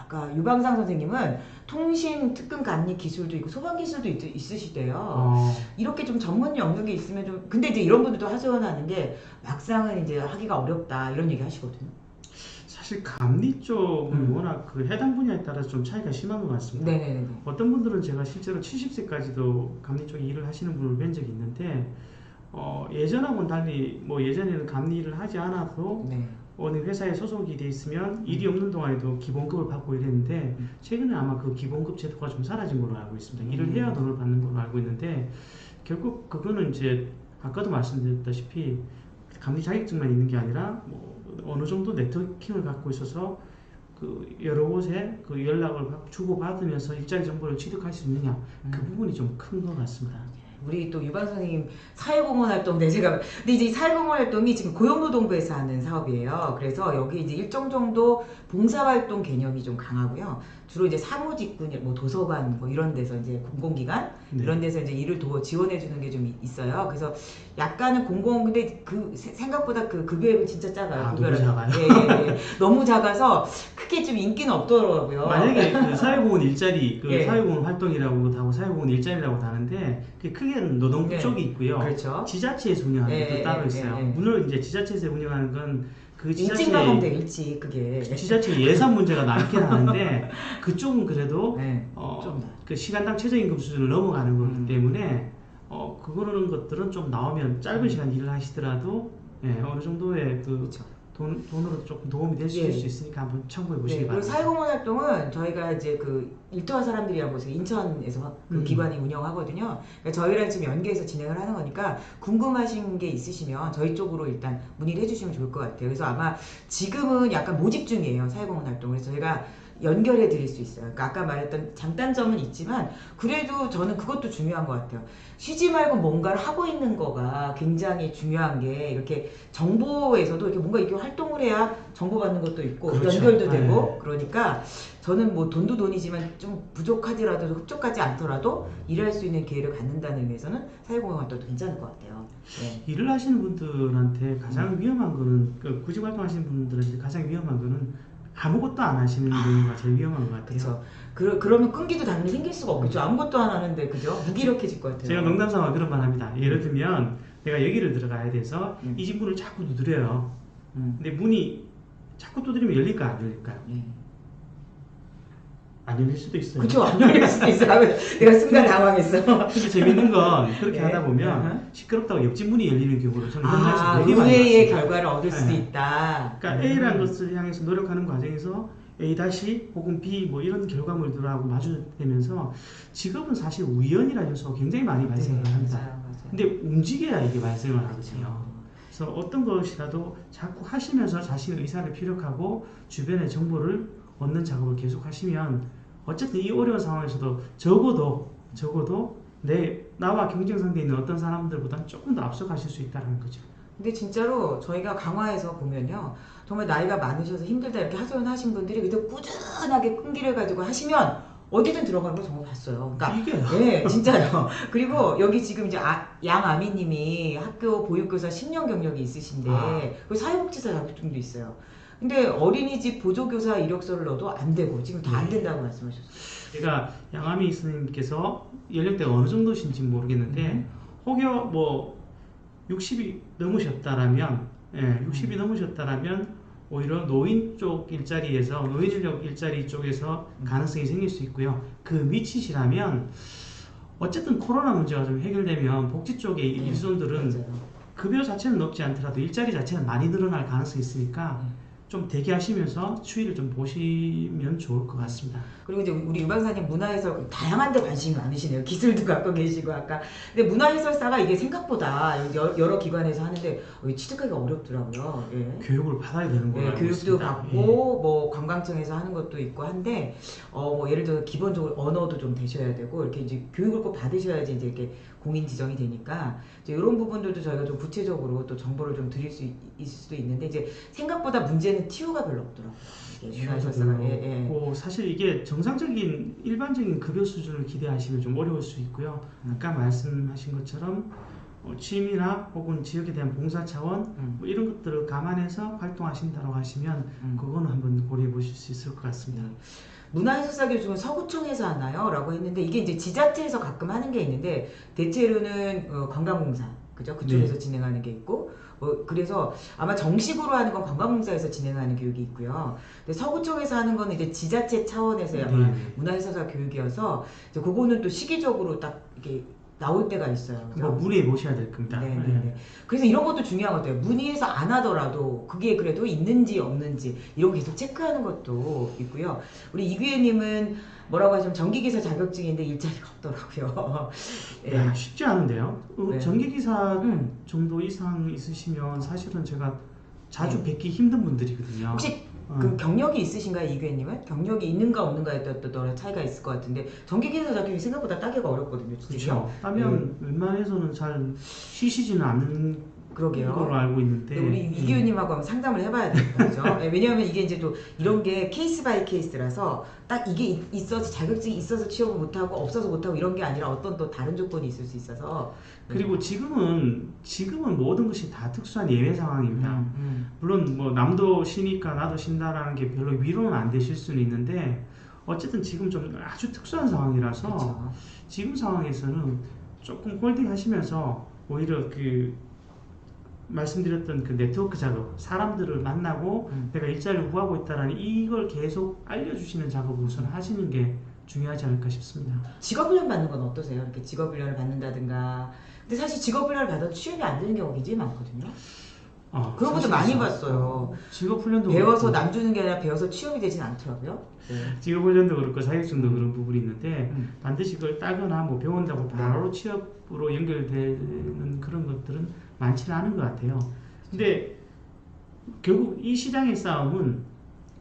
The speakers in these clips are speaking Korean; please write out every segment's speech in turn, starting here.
아까 유방상 선생님은 통신 특근 감리 기술도 있고 소방 기술도 있으시대요. 이렇게 좀 전문 영역이 있으면 좀 근데 이제 이런 분들도 하소연하는 게 막상은 이제 하기가 어렵다 이런 얘기 하시거든요. 사실 감리 쪽은 워낙 그 해당 분야에 따라서 좀 차이가 심한 것 같습니다. 네네네. 어떤 분들은 제가 실제로 70세까지도 감리 쪽에 일을 하시는 분을 뵌 적이 있는데 예전하고는 달리 뭐 예전에는 감리 일을 하지 않아도 네. 어느 회사에 소속이 돼 있으면 일이 없는 동안에도 기본급을 받고 이랬는데 최근에 아마 그 기본급 제도가 좀 사라진 걸로 알고 있습니다. 일을 해야 돈을 받는 걸로 알고 있는데 결국 그거는 이제 아까도 말씀드렸다시피 감리 자격증만 있는 게 아니라 뭐 어느 정도 네트워킹을 갖고 있어서 그 여러 곳에 그 연락을 주고 받으면서 일자리 정보를 취득할 수 있느냐 그 부분이 좀 큰 것 같습니다. 우리 또 유방 선생님 사회공헌 활동 근데 이제 이 사회공헌 활동이 지금 고용노동부에서 하는 사업이에요. 그래서 여기 이제 일정 정도 봉사활동 개념이 좀 강하고요. 주로 이제 사무직군, 뭐 도서관 뭐 이런 데서 이제 공공기관 이런 데서 이제 일을 지원해 주는 게 좀 있어요. 그래서 약간은 근데 그 생각보다 그 급여액은 진짜 작아요. 너무 작아요? 예. 너무 작아서 크게 좀 인기는 없더라고요. 만약에 그 사회공헌 일자리, 사회공헌 활동이라고도 하고 사회공헌 일자리라고 하는데 크게는 노동부 쪽이 있고요. 그렇죠. 지자체에서 운영하는 것도 따로 있어요. 물론 이제 지자체에서 운영하는 건 그 지자체 그게 지자체 예산 문제가 남긴 하는데 그쪽은 그래도 그 시간당 최저임금 수준을 넘어가는 거기 때문에 그런 것들은 좀 나오면 짧은 시간 일을 하시더라도 어느 정도의 돈으로 조금 도움이 될 수 있으니까 한번 참고해 보시기 바랍니다. 그리고 사회공헌 활동은 저희가 이제 그 일터와 사람들이라고 해서 인천에서 그 기관이 운영하거든요. 그러니까 저희랑 지금 연계해서 진행을 하는 거니까 궁금하신 게 있으시면 저희 쪽으로 일단 문의를 해주시면 좋을 것 같아요. 그래서 아마 지금은 약간 모집 중이에요. 사회공헌 활동. 그래서 저희가 연결해 드릴 수 있어요. 그러니까 아까 말했던 장단점은 있지만 그래도 저는 그것도 중요한 것 같아요. 쉬지 말고 뭔가를 하고 있는 거가 굉장히 중요한 게 이렇게 정보에서도 이렇게 뭔가 이렇게 활동을 해야 정보받는 것도 있고 그렇죠. 연결도 되고 그러니까 저는 뭐 돈도 돈이지만 좀 부족하더라도 흡족하지 않더라도 일할 수 있는 기회를 갖는다는 의미에서는 사회공헌 활동도 괜찮을 것 같아요. 일을 하시는 분들한테 가장 위험한 거는 구직 활동하시는 분들한테 가장 위험한 거는 아무것도 안 하시는 경우가 제일 위험한 것 같아요. 그렇죠. 그러면 끈기도 당연히 생길 수가 없겠죠. 아무것도 안 하는데 그죠? 무기력해질 것 같아요. 제가 농담삼아 그런 말 합니다. 예를 들면 내가 여기를 들어가야 돼서 이 집 문을 자꾸 두드려요. 근데 문이 자꾸 두드리면 열릴까요? 안 열릴까요? 안 열릴 수도 있어요. 그쵸, 안 열릴 수도 있어요. 내가 순간 당황했어. 근데 재밌는 건 그렇게 하다 보면 시끄럽다고 옆집 문이 열리는 경우로 저는 현장에서 되게 많이 봤습니다. 의외의 결과를 얻을 수도 있다. 그러니까 A라는 것을 향해서 노력하는 과정에서 A- 혹은 B 뭐 이런 결과물들하고 마주되면서 직업은 사실 우연이라는 요소가 굉장히 많이 발생을 합니다. 맞아요. 근데 움직여야 이게 발생을 하거든요. 그래서 어떤 것이라도 자꾸 하시면서 자신의 의사를 피력하고 주변의 정보를 얻는 작업을 계속 하시면 어쨌든 이 어려운 상황에서도 적어도 나와 경쟁 상대에 있는 어떤 사람들보다는 조금 더 앞서가실 수 있다는 거죠. 근데 진짜로 저희가 강화에서 보면요. 정말 나이가 많으셔서 힘들다 이렇게 하소연하신 분들이 그래도 꾸준하게 끈기를 가지고 하시면 어디든 들어가는 거 정말 봤어요. 그러니까 네, 진짜요. 그리고 여기 지금 이제 양아미님이 학교 보육교사 10년 경력이 있으신데 그리고 사회복지사 자격증도 있어요. 근데 어린이집 보조교사 이력서를 넣어도 안 되고 지금 다 안 된다고 말씀하셨어요. 제가 양아미 스님께서 연령대가 어느 정도신지 모르겠는데 혹여 뭐 60이 넘으셨다라면 60이 넘으셨다라면 오히려 노인 쪽 일자리에서 노인 인력 일자리 쪽에서 가능성이 생길 수 있고요. 그 밑이시라면 어쨌든 코로나 문제가 좀 해결되면 복지 쪽의 일손들은 급여 자체는 높지 않더라도 일자리 자체는 많이 늘어날 가능성이 있으니까 좀 대기하시면서 추이를 좀 보시면 좋을 것 같습니다. 그리고 이제 우리 유방사님 문화해설 다양한 데 관심이 많으시네요. 기술도 갖고 계시고 아까. 근데 문화해설사가 이게 생각보다 여러 기관에서 하는데 취득하기가 어렵더라고요. 교육을 받아야 되는 거예요. 교육도 받고 뭐 관광청에서 하는 것도 있고 한데 뭐 예를 들어 기본적으로 언어도 좀 되셔야 되고 이렇게 이제 교육을 꼭 받으셔야지 이제 이렇게 공인 지정이 되니까 이제 이런 부분들도 저희가 좀 구체적으로 또 정보를 좀 드릴 수 있을 수도 있는데 이제 생각보다 문제는 티오가 별로 없더라고요. 사실 이게 정상적인 일반적인 급여 수준을 기대하시면 좀 어려울 수 있고요. 아까 말씀하신 것처럼 취미나 혹은 지역에 대한 봉사 차원 뭐 이런 것들을 감안해서 활동하신다고 하시면 그거는 한번 고려해 보실 수 있을 것 같습니다. 문화해설사 교육은 서구청에서 하나요? 라고 했는데 이게 이제 지자체에서 가끔 하는 게 있는데 대체로는 관광공사 그죠? 그쪽에서 네. 진행하는 게 있고 그래서 아마 정식으로 하는 건 관광공사에서 진행하는 교육이 있고요. 근데 서구청에서 하는 거는 이제 지자체 차원에서의 아마 네. 문화해설사 교육이어서 이제 그거는 또 시기적으로 딱 이렇게 나올 때가 있어요. 그죠? 뭐 문의해 보셔야 될 겁니다. 네, 네. 네, 네. 그래서 이런 것도 중요한 것 같아요. 문의해서 안 하더라도 그게 그래도 있는지 없는지 이런 거 계속 체크하는 것도 있고요. 우리 이규혜님은 뭐라고 하시면 전기기사 자격증인데 일자리가 없더라고요. 예. 야, 쉽지 않은데요. 네. 전기기사 음. 정도 이상 있으시면 사실은 제가 자주 네. 뵙기 힘든 분들이거든요. 혹시 그 경력이 있으신가요, 이규혜님은? 경력이 있는가 없는가에 또 차이가 있을 것 같은데 전기기사 자격이 생각보다 따기가 어렵거든요, 그렇죠. 따면 웬만해서는 잘 쉬시지는 않는 그러게요. 걸로 알고 있는데 우리 이기훈님하고 한번 상담을 해봐야 될 거죠. 왜냐하면 이게 이제 또 이런 게 케이스 바이 케이스라서 딱 이게 있어서 자격증이 있어서 취업을 못하고 없어서 못하고 이런 게 아니라 어떤 또 다른 조건이 있을 수 있어서 그리고 지금은 모든 것이 다 특수한 예외 상황입니다. 물론 뭐 남도 쉬니까 나도 쉰다라는 게 별로 위로는 안 되실 수는 있는데 어쨌든 지금 좀 아주 특수한 상황이라서 그렇죠. 지금 상황에서는 조금 홀딩 하시면서 오히려 그 말씀드렸던 그 네트워크 작업, 사람들을 만나고 내가 일자리를 구하고 있다라는 이걸 계속 알려주시는 작업을 우선 하시는 게 중요하지 않을까 싶습니다. 직업훈련 받는 건 어떠세요? 이렇게 직업훈련을 받는다든가. 근데 사실 직업훈련을 받아도 취업이 안 되는 경우가 굉장히 많거든요. 그런 것도 많이 봤어요. 직업훈련도 배워서 그렇고, 남 주는 게 아니라 배워서 취업이 되진 않더라고요. 네. 직업훈련도 그렇고 자격증도 그런 부분이 있는데 반드시 그걸 따거나 뭐 배운다고 바로 취업으로 연결되는 그런 것들은 많지는 않은 것 같아요. 근데 결국 이 시장의 싸움은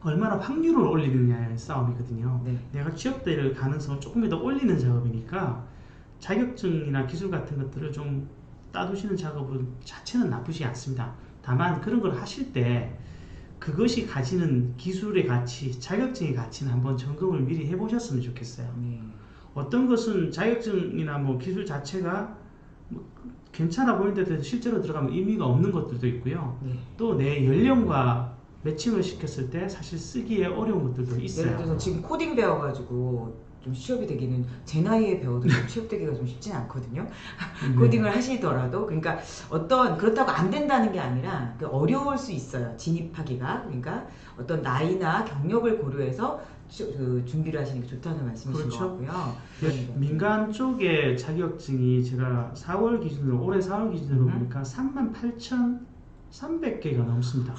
얼마나 확률을 올리느냐의 싸움이거든요. 네. 내가 취업될 가능성을 조금 더 올리는 작업이니까 자격증이나 기술 같은 것들을 좀 따두시는 작업은 자체는 나쁘지 않습니다. 다만 그런 걸 하실 때 그것이 가지는 기술의 가치, 자격증의 가치는 한번 점검을 미리 해보셨으면 좋겠어요. 어떤 것은 자격증이나 뭐 기술 자체가 뭐 괜찮아 보이는데도 실제로 들어가면 의미가 없는 것들도 있고요. 또 내 연령과 매칭을 시켰을 때 사실 쓰기에 어려운 것들도 있어요. 예를 들어서 지금 코딩 배워가지고 좀 취업이 되기는 제 나이에 배워도 좀 취업되기가 좀 쉽진 않거든요. 코딩을 하시더라도 그러니까 그렇다고 안 된다는 게 아니라 어려울 수 있어요. 진입하기가 그러니까 어떤 나이나 경력을 고려해서 준비를 하시는 게 좋다는 말씀이신 그렇죠. 것 같고요. 민간 쪽의 자격증이 제가 4월 기준으로 올해 4월 기준으로 보니까 38,300개가 넘습니다.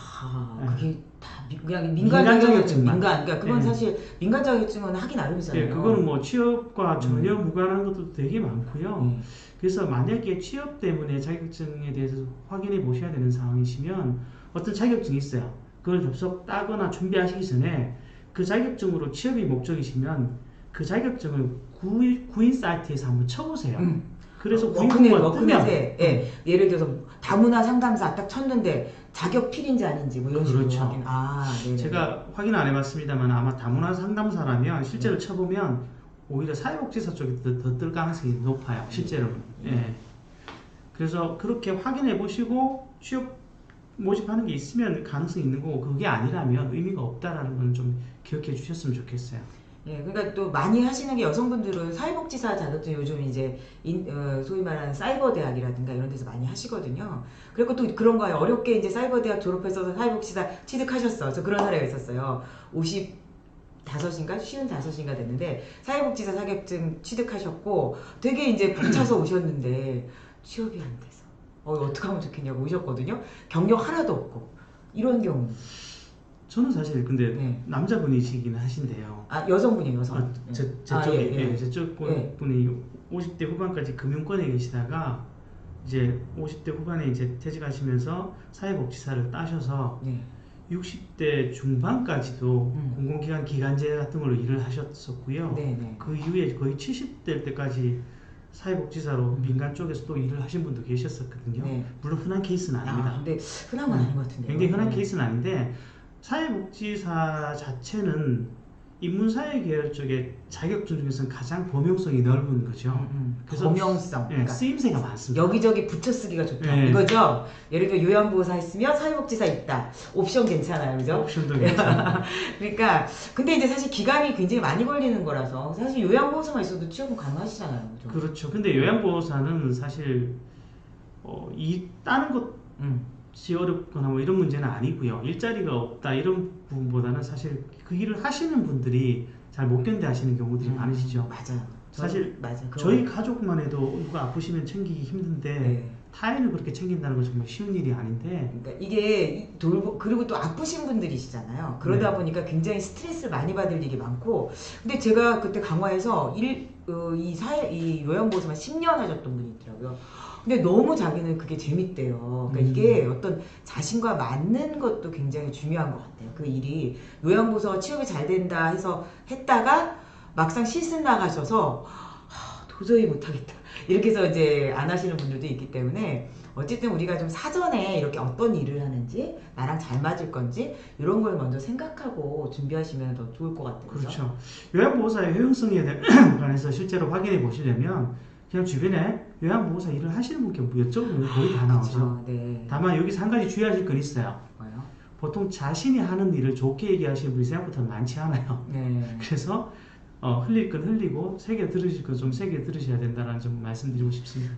그게 다 그냥 민간 자격증만. 그러니까 그건 사실 민간 자격증은 하기 나름이잖아요. 그거는 뭐 취업과 전혀 무관한 것도 되게 많고요. 그래서 만약에 취업 때문에 자격증에 대해서 확인해 보셔야 되는 상황이시면 어떤 자격증이 있어요. 그걸 접속 따거나 준비하시기 전에 그 자격증으로 취업이 목적이시면 그 자격증을 구인 사이트에서 한번 쳐보세요. 그래서 구인부가 뜨면 예를 들어서 다문화 상담사 딱 쳤는데 자격 필인지 아닌지 뭐 이런 식으로 그렇죠. 확인. 네네. 제가 확인 안 해봤습니다만 아마 다문화 상담사라면 실제로 쳐보면 오히려 사회복지사 쪽이 더 뜰 가능성이 높아요. 실제로는. 그래서 그렇게 확인해 보시고 취업 모집하는 게 있으면 가능성이 있는 거고 그게 아니라면 의미가 없다라는 건 좀 기억해 주셨으면 좋겠어요. 그러니까 또 많이 하시는 게 여성분들은 사회복지사 자격증 요즘 이제 소위 말하는 사이버 대학이라든가 이런 데서 많이 하시거든요. 그리고 또 그런 거예요. 어렵게 이제 사이버 대학 졸업해서 사회복지사 취득하셨어. 저 그런 사례가 있었어요. 55인가 55인가 됐는데 사회복지사 자격증 취득하셨고 되게 이제 벅차서 오셨는데 취업이 안 돼서 어떻게 하면 좋겠냐고 오셨거든요. 경력 하나도 없고 이런 경우. 저는 사실 근데 남자분이시긴 하신데요. 여성분이에요, 여성. 제 쪽에 제쪽 분이 50대 후반까지 금융권에 계시다가 이제 50대 후반에 이제 퇴직하시면서 사회복지사를 따셔서 60대 중반까지도 공공기관 기간제 같은 걸로 일을 하셨었고요. 그 이후에 거의 70대 때까지 사회복지사로 민간 쪽에서 또 일을 하신 분도 계셨었거든요. 물론 흔한 케이스는 아닙니다. 근데 흔한 건 아닌 것 같은데요. 굉장히 흔한 케이스는 아닌데 사회복지사 자체는 인문사회 계열 쪽에 자격증 중에서는 가장 범용성이 넓은 거죠. 그래서 범용성. 예, 그러니까 쓰임새가 많습니다. 여기저기 붙여쓰기가 좋다. 네. 이거죠. 예를 들어 요양보호사 했으면 사회복지사 있다. 옵션 괜찮아요, 그죠? 옵션도 괜찮아요. 그러니까 근데 이제 사실 기간이 굉장히 많이 걸리는 거라서 사실 요양보호사만 있어도 취업은 가능하시잖아요, 그죠? 그렇죠. 근데 요양보호사는 사실 이 따는 것이 어렵거나 뭐 이런 문제는 아니고요. 일자리가 없다 이런 부분보다는 사실 그 일을 하시는 분들이 잘 못 견뎌 하시는 경우들이 많으시죠. 맞아요. 사실 맞아. 저희 가족만 해도 누가 아프시면 챙기기 힘든데 네. 타인을 그렇게 챙긴다는 건 정말 쉬운 일이 아닌데 그러니까 이게 돌보 그리고 또 아프신 분들이시잖아요. 그러다 네. 보니까 굉장히 스트레스를 많이 받을 일이 많고, 근데 제가 그때 강화에서 이 요양보호사만 10년 하셨던 분이 있더라고요. 근데 너무 자기는 그게 재밌대요. 그러니까 이게 어떤 자신과 맞는 것도 굉장히 중요한 것 같아요. 그 일이 요양보호사가 취업이 잘 된다 해서 했다가 막상 실습 나가셔서 도저히 못하겠다. 이렇게 해서 이제 안 하시는 분들도 있기 때문에 어쨌든 우리가 좀 사전에 이렇게 어떤 일을 하는지 나랑 잘 맞을 건지 이런 걸 먼저 생각하고 준비하시면 더 좋을 것 같아요. 그렇죠. 요양보호사의 효용성에 관해서 실제로 확인해 보시려면 그냥 주변에 요양보호사 일을 하시는 분께 여쭤보면 거의 다 나오죠. 그렇죠. 네. 다만 여기서 한 가지 주의하실 건 있어요. 뭐요? 보통 자신이 하는 일을 좋게 얘기하시는 분이 생각보다 많지 않아요. 네. 그래서 흘릴 건 흘리고 새겨 들으실 건 좀 새겨 들으셔야 된다는 점 말씀드리고 싶습니다.